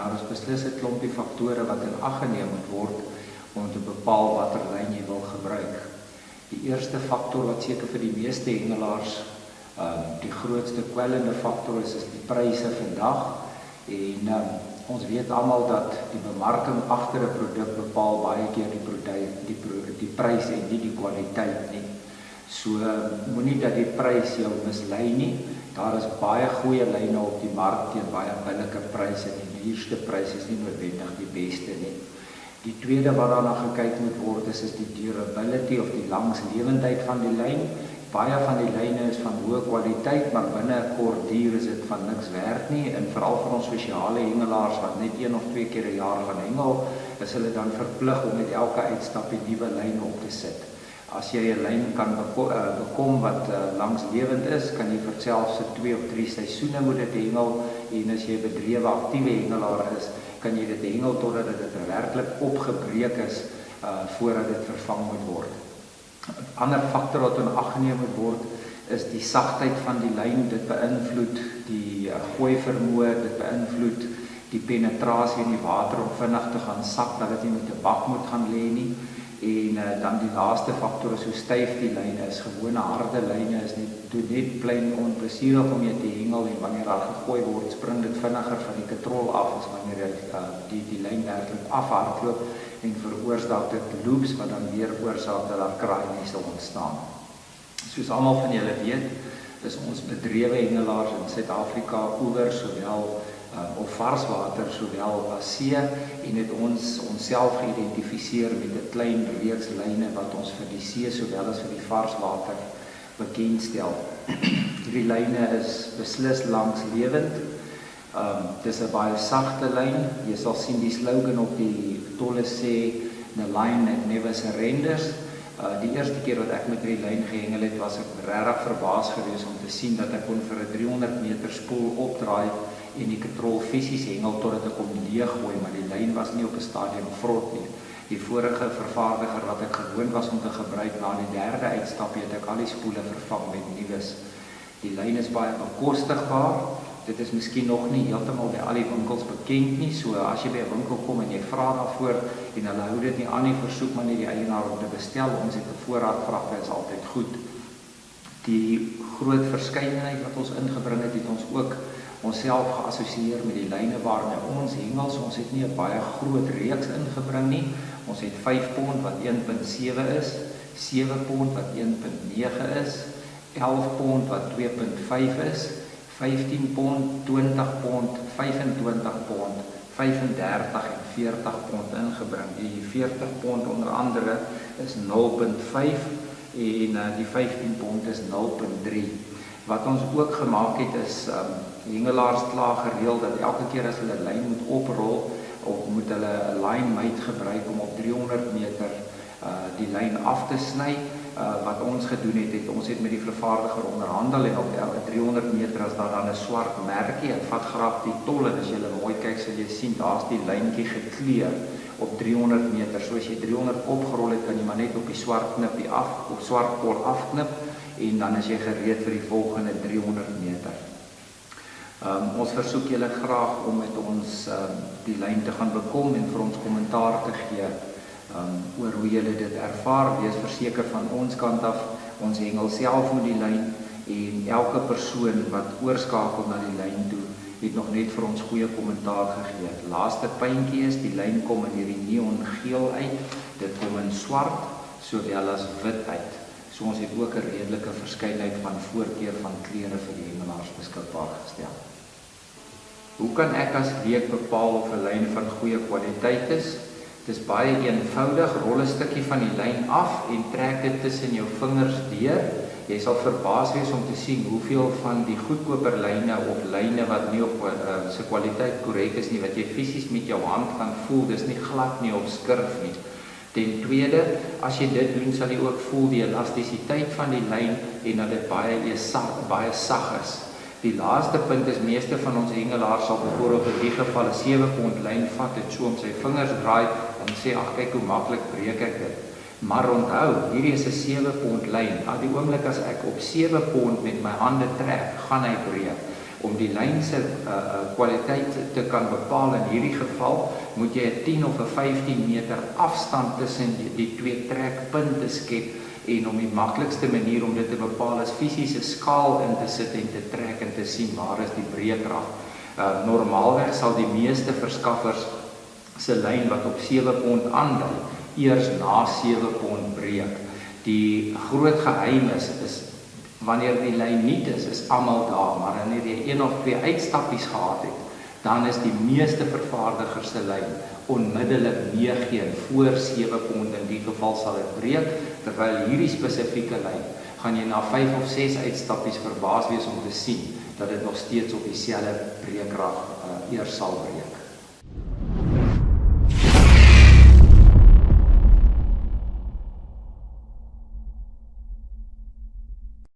daar is beslis 'n klompie faktore wat in ag geneem moet word om te bepaal watter lyn jy wil gebruik. Die eerste faktor wat seker vir die meeste hengelaars die grootste kwellende faktor is die pryse vandag. En ons weet almal dat die bemarking agter 'n produk bepaal baie keer die prys en nie die kwaliteit nie. So moenie dat die prys jou mislei nie. Daar is baie goeie lyne op die mark teen baie billike pryse en die duurste prys is nie noodwendig die beste nie. Die tweede wat daarna gekyk moet word is die durability of die langslewendheid van die lyn. Baie van die lyne is van hoë kwaliteit, maar binne 'n kort duur is dit van niks werd nie. En veral vir ons spesiale hengelaars wat net 1 of 2 keer 'n jaar gaan hengel, is hulle dan verplig om met elke uitstap 'n nuwe lyn op te sit. As jy 'n lyn kan bekom wat langslewend is, kan jy vir selfs 2 of 3 seisoene moet dit hengel. En as jy 'n bedrewe aktiewe hengelaar is, kan jy dit hengel totdat dit werklik opgebreek is voordat dit vervang moet word. 'n Ander faktor wat in ag geneem moet word is die sagtheid van die lyn. Dit beïnvloed die gooi vermoë, dit beïnvloed die penetrasie in die water om vinnig te gaan sak, dat dit nie met 'n bak moet gaan lê nie. En dan die laaste faktor is hoe styf die lyne is. Gewone harde lyne is net plain onplesierig om jy te hengel, en wanneer daar gegooi word, spring dit vinniger van die katrol af as wanneer die lyn werklik afhardloop, en veroorsaak dit loops wat dan weer oorsaak dat daar kraaineste ontstaan. Soos almal van julle weet, is ons bedrewe hengelaars in Suid-Afrika oewer sowel of varswater sowel as see, en het ons onsself geïdentifiseer met 'n klein reeks lyne wat ons vir die see sowel as vir die varswater bekendstel. Hierdie lyne is beslis langslewend. Dis 'n baie sagte lyn. Jy sal sien die slogan op die tolle sê "The line that never surrenders". Die eerste keer wat ek met die lyn gehengel het, was ek regtig verbaas geweest om te sien dat ek kon vir 'n 300 meter spoel opdraai en die katrol fisies hengel totdat ek hom leeg gooi, maar die lyn was nie op 'n stadium vrot nie. Die vorige vervaardiger wat ek gewoon was om te gebruik, na die derde uitstapie het ek al die spoele vervang met nuus. Die lyn is baie bekostigbaar. Dit is miskien nog nie heeltemal by al die winkels bekend nie, so as jy by 'n winkel kom en jy vra daarvoor en hulle hou dit nie aan nie, versoek maar net die eienaar om te bestel. Ons het 'n voorraadvragte, is altyd goed. Die groot verskeidenheid wat ons ingebring het, het ons ook onsself geassosieer met die lyne waarmee ons hengel. So ons het nie 'n baie groot reeks ingebring nie. Ons het 5 pond wat 1.7 is, 7 pond wat 1.9 is, 11 pond wat 2.5 is, 15 pond, 20 pond, 25 pond, 35 en 40 pond ingebring. Die 40 pond onder andere is 0.5 en die 15 pond is 0.3. Wat ons ook gemaak het is, hengelaars kla gereeld dat elke keer as hulle lyn moet oprol, of moet hulle 'n line mate gebruik om op 300 meter die lyn af te sny. Wat ons gedoen het, ons het met die vervaardiger onderhandel en op elke 300 meter as daar dan 'n swart merkie, ek vat graag die tol en as jy mooi kyk sal jy sien daar's die lyntjie gekleur op 300 meter. So as jy 300 opgerol het, kan jy maar net op die swart knippie af, op swart kol afknip en dan is jy gereed vir die volgende 300 meter. Ons versoek julle graag om met ons die lyn te gaan bekom en vir ons kommentaar te gee oor hoe julle dit ervaar. Wees verseker van ons kant af, ons hengel self met die lyn en elke persoon wat oorskakel na die lyn toe, het nog net vir ons goeie kommentaar gegee. Laaste puntjie is, die lyn kom in hierdie neongeel uit, dit kom in swart, sowel as wit uit. So ons het ook 'n redelike verskeidenheid van voorkeur van kleure vir die hengelaars beskikbaar gestel. Hoe kan ek as week bepaal of 'n lyn van goeie kwaliteit is? Dit is baie eenvoudig, rol 'n stukkie van die lyn af en trek dit tussen jou vingers deur. Jy sal verbaas wees om te sien hoeveel van die goedkoper lyne of lyne wat nie op se kwaliteit korrek is nie, wat jy fisies met jou hand kan voel, dis nie glad nie of skurf nie. Ten tweede, as jy dit doen, sal jy ook voel die elastisiteit van die lyn en dat dit baie sag is. Die laaste punt is, meeste van ons hengelaars sal byvoorbeeld in die geval 'n 7 pond lyn vat en so om sy vingers draai en sê, ag kyk hoe maklik breek ek dit. Maar onthou, hierdie is 'n 7 pond lyn. Die oomblik as ek op 7 pond met my hande trek, gaan hy breek. Om die lyn se kwaliteit te kan bepaal in hierdie geval, moet jy 'n 10 of 'n 15 meter afstand tussen die twee trekpunte skep, en om die maklikste manier om dit te bepaal is fisiese skaal in te sit en te trek en te sien waar is die breekkrag. Normaalweg sal die meeste verskaffers se lyn wat op 7 pond aandui, eers na 7 pond breek. Die groot geheim is wanneer die lyn nie is almal daar, maar wanneer jy 1 of 2 uitstappies gehad het, dan is die meeste vervaardigers se lyn onmiddellik meegeen voor 7 pond, in die geval sal dit breek, terwyl hierdie spesifieke lyn, gaan jy na 5 of 6 uitstappies verbaas wees om te sien, dat dit nog steeds op dieselfde breekkrag eers sal breek.